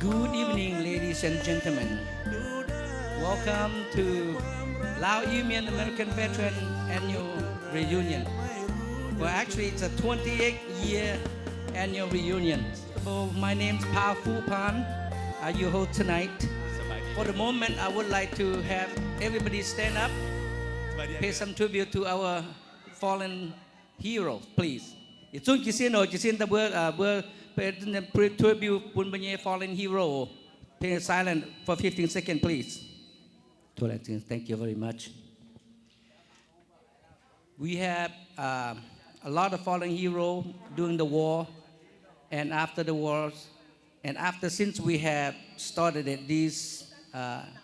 Good evening, ladies and gentlemen. Welcome to Lao Iu-Mien American Veteran Annual Reunion. Well, actually, it's a 28-year annual reunion. So my name's Fou Choy L, your host tonight. For the moment, I would like to have everybody stand up, pay some tribute to our fallen heroes, please. Chúng chỉ xin ta bữa tribute bun banye fallen hero. Pay silent for 15 seconds, please. Thank you very much. We have a lot of fallen heroes during the war and after the wars, and since we have started these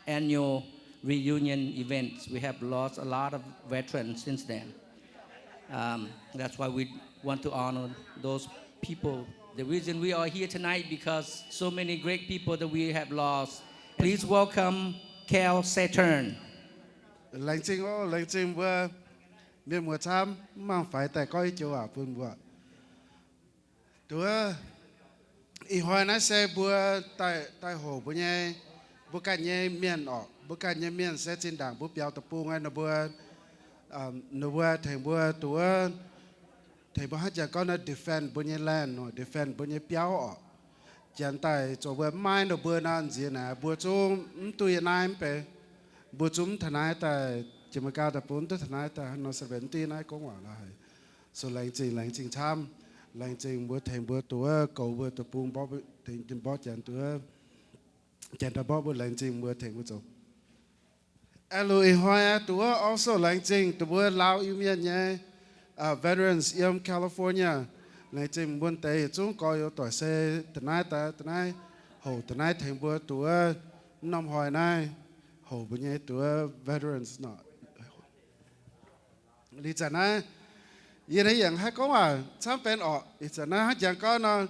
annual reunion events, we have lost a lot of veterans since then. That's why we want to honor those people. The reason we are here tonight because so many great people that we have lost. Please welcome Cayle Saetern. Lãnh trình vừa miền mùa tham mang phải tại coi chỗ à phương vừa. Tôi hồi nãy xe vừa tại hồ bữa nhé bữa cả nhé miền ở bữa cả nhé miền sẽ trên đảng bữa béo tập trung ngay nó vừa thành vừa tôi thầy bữa hát giờ con nó defend bữa nhé land nó defend bữa nhé béo ở chẳng tại chỗ bữa mai nó bữa nan gì nè bữa chung tôi nay em bữa chúng thằng này tại chỉ mà cao tập bốn tới thằng này tại nó sẽ vẫn tin này cũng là hay số lãnh trình tham lãnh trình bữa thèm bữa tuổi cầu bữa tập bốn bó thèm bó chẳng tuổi chẳng tập bó bữa lãnh trình bữa thèm bữa chỗ LA hoa tuổi also lãnh trình tuổi bữa Lao Iu-Mien nhé veterans in California lãnh trình bữa tây chúng coi tuổi xe thằng này hồ thằng này thèm bữa tuổi năm hồi này hồ bữa nhé tuổi veterans nọ lý giải này yên thấyอย่างhay có mà tham bên ở lý giải này hay chẳng có nó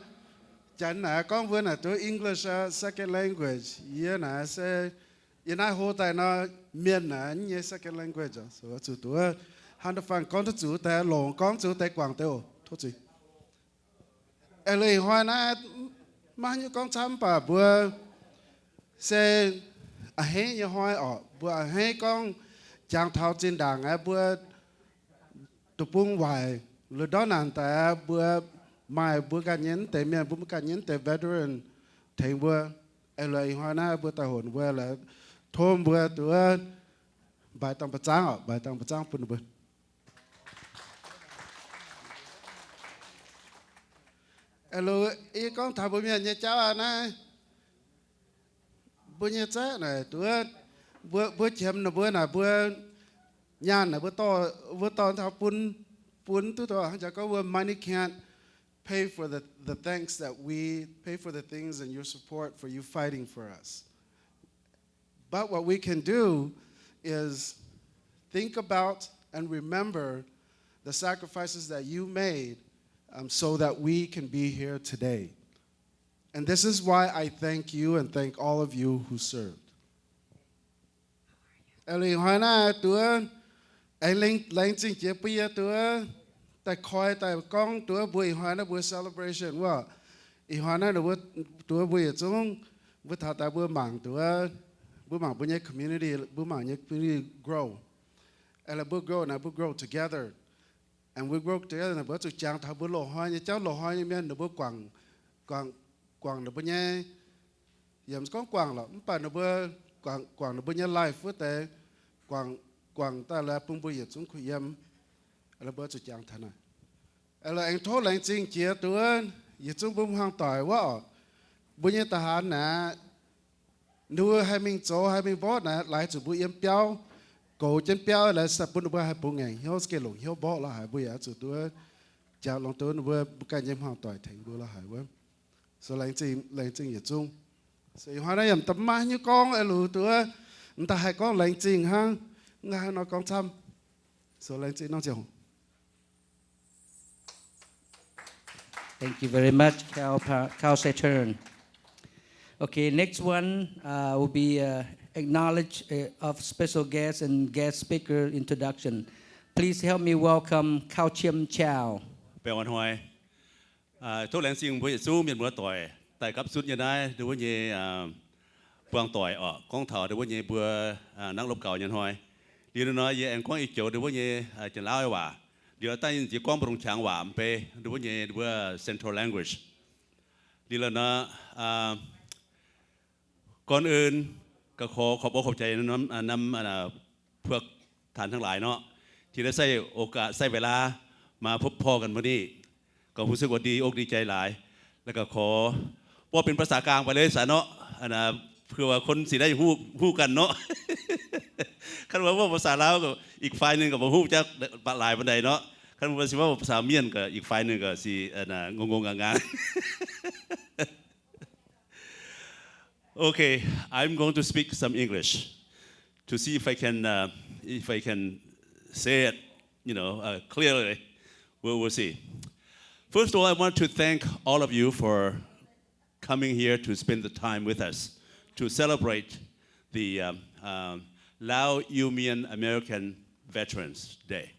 chẳng là con vừa là tuổi English second language yên là sẽ yên là hồ tại nó miền là như second language rồi chủ tuổi hắn được phản con chủ tại lồng con chủ tại Quảng Châu thôi gì LA hoa na mà như con tham bà bữa sẽ hết như hoa ở bữa hết con chàng tháo trên đảng bữa tụi bung vài lừa đó nàn tại bữa mai bữa cá nhân tại miền bữa cá nhân tại veteran thành bữa LA hoa na bữa tại hồn bữa là thôm bữa tụi bài tăng bát trắng bữa bữa LA ý con thảo bữa miền nhà cháu à này bữa nhà cháu này tụi bữa chém là bữa nào bữa nhàn là bữa to thảo pun tụi tôi chắc có bữa money can't pay for the thanks that we pay for the things and your support for you fighting for us. But what we can do is think about and remember the sacrifices that you made so that we can be here today. And this is why I thank you and thank all of you who served. Eli hoa na tụi anh lãnh trình chế bia tụi tại coi tại con tụi buổi hoa na buổi celebration wa hoa na là tụi buổi chúng bữa thảo tại bữa mảng bữa nhé community bữa mảng nhé community grow là bữa grow together and we grow together là bữa tụi chàng thảo bữa lò hoa như cháu lò hoa như miền là bữa quảng là bữa nhé yếm con quảng là phải là bữa quảng là bữa nhé life với tế quảng ta là bung bùi chúng khuya yếm là bữa tụi chàng thằng này là anh thốt lãnh trình chia tụi yếm chúng bung hàng tỏi quá bữa nhé ta hán nè nuôi hai mình chỗ hai mình bó nè lại tụi bùi yếm béo cổ chân béo là sập bún bữa hai bún ngày hiếu cái lồng hiếu bó là hai bùi à tụi tụi chào lòng tụi bữa cái yếm hàng tỏi thành bữa là hai bữa so lãnh trình yếm chung so hoa này yếm tấm mai như con lù tụi người ta hay có lãnh trình ha ngay nó con chăm so lãnh trình nó chồng. Thank you very much, Cayle Saetern. Okay, next one will be acknowledge of special guest and guest speaker introduction. Please help me welcome Kao Chiem Chao. 俾我開，都兩次會租面冇得代， tại cấp suốt như này đối với như quang tỏi ở con thảo đối với như bữa năng lục cầu nhân hoài điều đó nói về em quang ít chỗ đối với như chân lao hòa điều tay chỉ quang bồng trắng hòa pe đối với như bữa central language điều là nóก่อนอื่นก็ขอบอกขอบใจนำพวกท่านทั้งหลายเนาะที่ได้ใช้โอกาสใช้เวลามาพบพ่อกันวันนี้ก็รู้สึกว่าดีอกดีใจหลายแล้วก็ขอว่าเป็นภาษากลางไปเลยสาเนาะเพื่อว่าคนสิได้ฮู้กันเนาะคันว่าภาษาลาวก็อีกฝ่ายนึงก็บ่ฮู้จักหลายปานใดเนาะคันว่าสิว่าภาษาเมียนก็อีกฝ่ายนึงก็สิงงๆงางๆOkay, I'm going to speak some English to see if I can say it, clearly. We'll see. First of all, I want to thank all of you for coming here to spend the time with us to celebrate the Lao Iu-Mien American Veterans Day.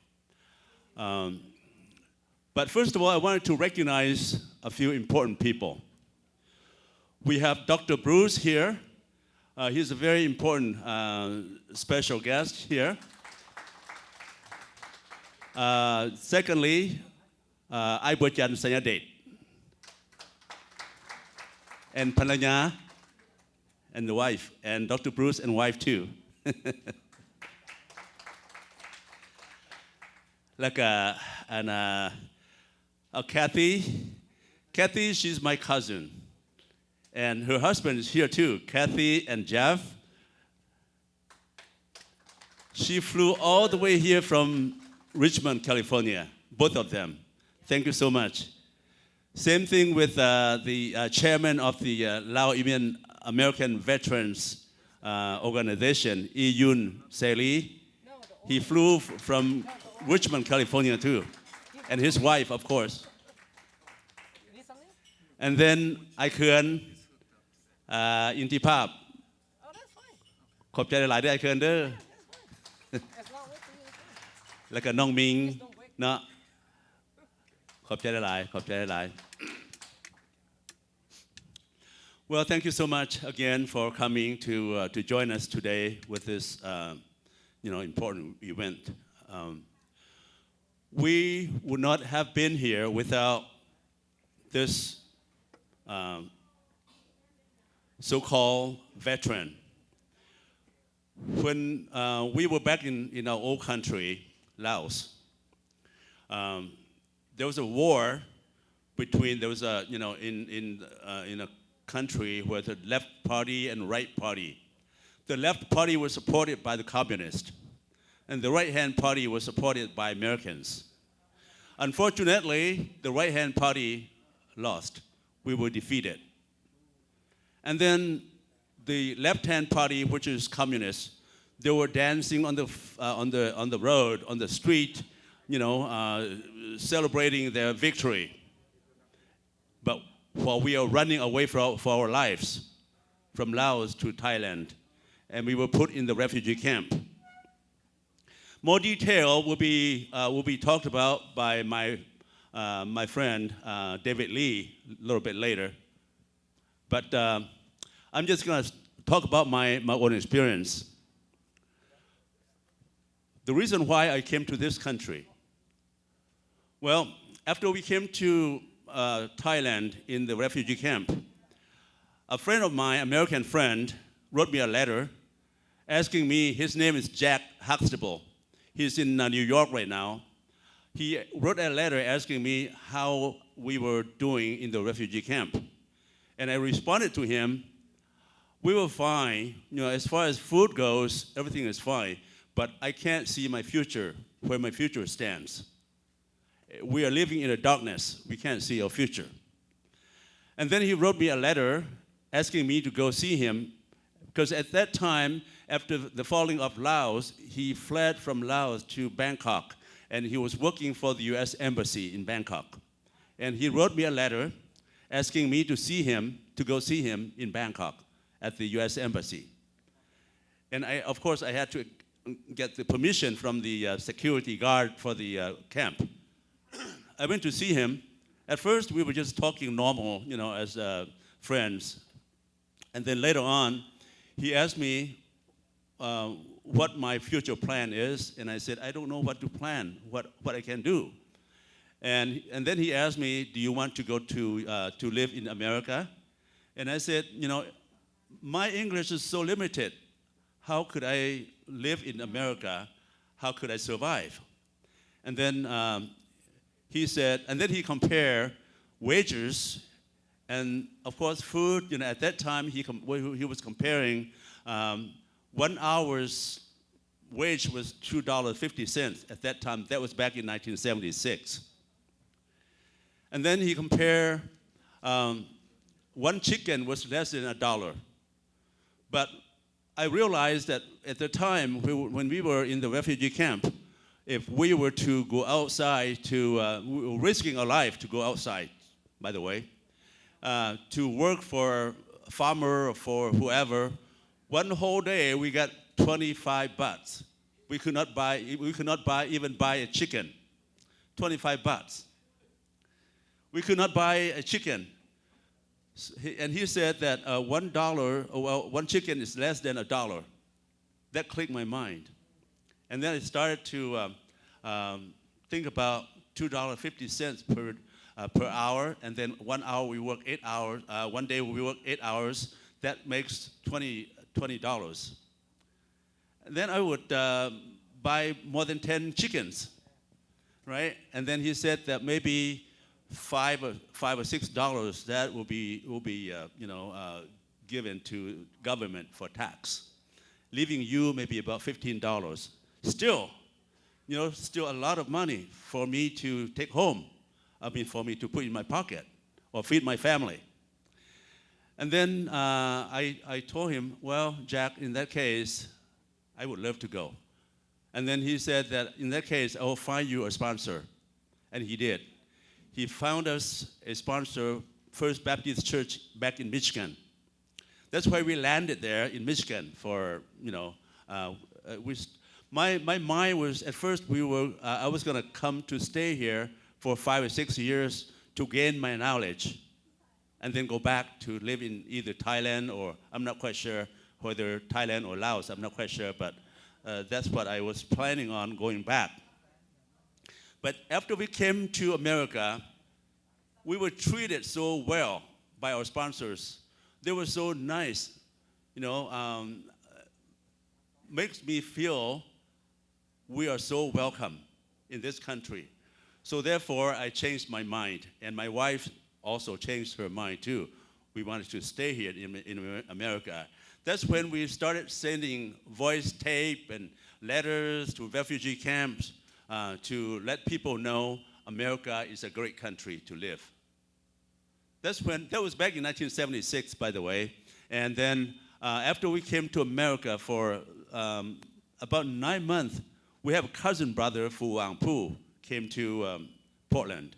But first of all, I wanted to recognize a few important people. We have Dr. Bruce here. He's a very important special guest here. Secondly, Aibochan Sanyadet and Pananya and the wife, and Dr. Bruce and wife too. Kathy, she's my cousin. And her husband is here too, Kathy and Jeff. She flew all the way here from Richmond, California, both of them. Thank you so much. Same thing with the chairman of the Lao Iu-Mien American Veterans Organization, Yun Cayle. He flew from Richmond, California too. And his wife, of course. And then I Khuen, อินทิภาพขอบใจหลายๆด้วยไอ้เคิร์นเด้อแล้วก็น้องมิงเนาะขอบใจหลายๆขอบใจหลายๆ Well, thank you so much again for coming to join us today with this important event. We would not have been here without this so-called veteran. When we were back in our old country, Laos, there was a war between, in a country where the left party and right party. The left party was supported by the communists, and the right-hand party was supported by Americans. Unfortunately, the right-hand party lost. We were defeated. And then the left-hand party, which is communist, they were dancing on the road, on the street, celebrating their victory. But while we are running away for our lives from Laos to Thailand, and we were put in the refugee camp. More detail will be talked about by my friend David Lee a little bit later. But I'm just going to talk about my own experience. The reason why I came to this country. Well, after we came to Thailand in the refugee camp, a friend of mine, American friend, wrote me a letter asking me, his name is Jack Huxtable. He's in New York right now. He wrote a letter asking me how we were doing in the refugee camp. And I responded to him, we were fine. As far as food goes, everything is fine. But I can't see my future, where my future stands. We are living in the darkness. We can't see our future. And then he wrote me a letter asking me to go see him, because at that time, after the falling of Laos, he fled from Laos to Bangkok, and he was working for the U.S. Embassy in Bangkok. And he wrote me a letter asking me to go see him in Bangkok at the U.S. Embassy. And of course, I had to get the permission from the security guard for the camp. I went to see him. At first, we were just talking normal, as friends. And then later on, he asked me what my future plan is, and I said, I don't know what to plan, what I can do. And then he asked me, do you want to go to live in America? And I said, my English is so limited. How could I live in America? How could I survive? And then he said, and then he compared wages and, of course, food. At that time, he was comparing 1 hour's wage was $2.50 at that time. That was back in 1976. And then he compared one chicken was less than $1. But I realized that at the time when we were in the refugee camp, if we were to go outside we were risking our life to go outside, by the way, to work for a farmer or for whoever, one whole day we got 25 bahts. We could not even buy a chicken. 25 bahts. We could not buy a chicken. And he said that $1, one chicken is less than $1. That clicked my mind. And then I started to think about $2.50 per hour, and then 1 hour we work 8 hours. One day we work 8 hours. That makes $20. And then I would buy more than 10 chickens, right? And then he said that maybe $5 or $6 that will be given to government for tax, leaving you maybe about $15. Still a lot of money for me to take home. For me to put in my pocket or feed my family. And then I told him, well, Jack, in that case, I would love to go. And then he said that in that case, I will find you a sponsor. And he did. He found us a sponsor, First Baptist Church back in Michigan. That's why we landed there in Michigan for, my mind was, at first I was gonna come to stay here for 5 or 6 years to gain my knowledge and then go back to live in either Thailand or, I'm not quite sure whether Thailand or Laos, I'm not quite sure, but that's what I was planning on going back. But after we came to America, we were treated so well by our sponsors. They were so nice, makes me feel we are so welcome in this country. So therefore, I changed my mind, and my wife also changed her mind too. We wanted to stay here in America. That's when we started sending voice tape and letters to refugee camps to let people know America is a great country to live. That was back in 1976, by the way. And then after we came to America for about 9 months, we have a cousin brother, Fou Choy L, came to Portland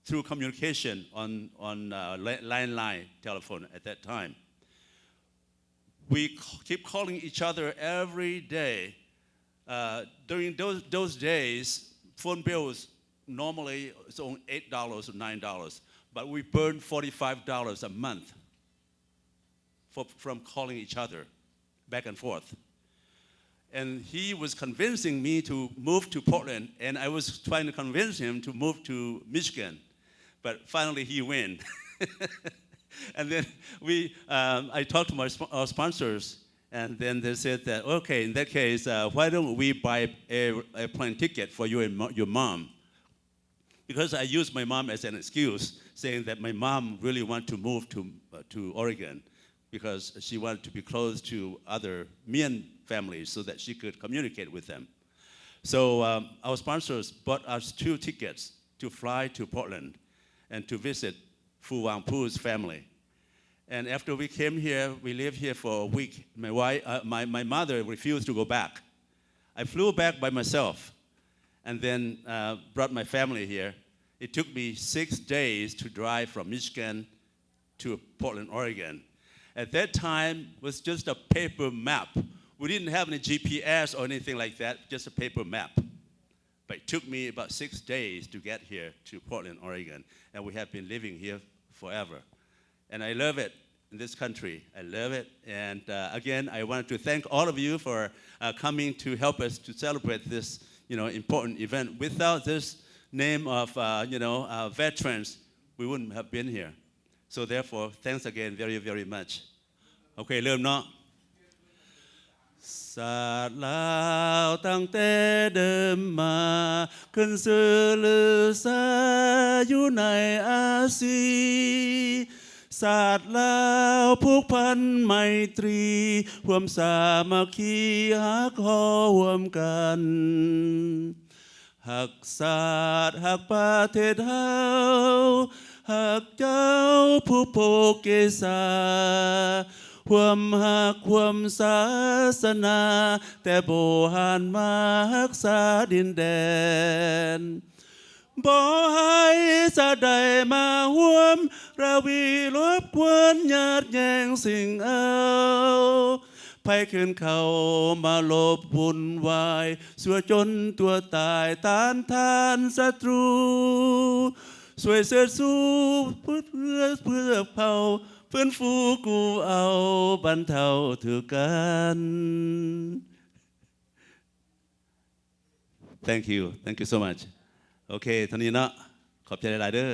through communication on landline telephone at that time. We keep calling each other every day. During those days, phone bills normally it's only $8 or $9, but we burned $45 a month from calling each other back and forth. And he was convincing me to move to Portland, and I was trying to convince him to move to Michigan. But finally, he won. And then I talked to our sponsors, and then they said that, okay, in that case, why don't we buy a plane ticket for you and your mom? Because I used my mom as an excuse, saying that my mom really wanted to move to Oregon because she wanted to be close to other Mien families so that she could communicate with them. So our sponsors bought us 2 tickets to fly to Portland and to visit Fou Choy L's family. And after we came here, we lived here for a week. My mother refused to go back. I flew back by myself and then brought my family here. It took me 6 days to drive from Michigan to Portland, Oregon. At that time, it was just a paper map. We didn't have any GPS or anything like that, just a paper map. But it took me about 6 days to get here to Portland, Oregon, and we have been living here forever. and I love it in this country. I love it. And again, I wanted to thank all of you for coming to help us to celebrate this, important event. Without this name of, veterans, we wouldn't have been here. So therefore, thanks again very, very much. Okay, เริ่มเนาะ ศาสตร์ลาวตั้งแต่เดิมมาขึ้นชื่อลือซาอยู่ในอาซีศาสตร์ลาวผูกพันไมตรีร่วมสามัคคีฮักฮอร่วมกันหักศาสตร์หักประเทศเฮาหักเจ้าผู้โปกเกษาความหักความศาสนาแต่โบราณมารักษาดินแดนบ่ให้สะใดมาห่วมระวีรบกวนญาติแย่งสิ่งเอาภัยขึ้นเขามาลบวุ่นวายสัวจนตัวตายต้านทานศัตรูสวยเสือสู้เพื่อเผาฟื้นฟูกูเอาบรรเทาถือกัน Thank you so much โอเคเท่านี้เนาะขอบใจหลายๆเด้อ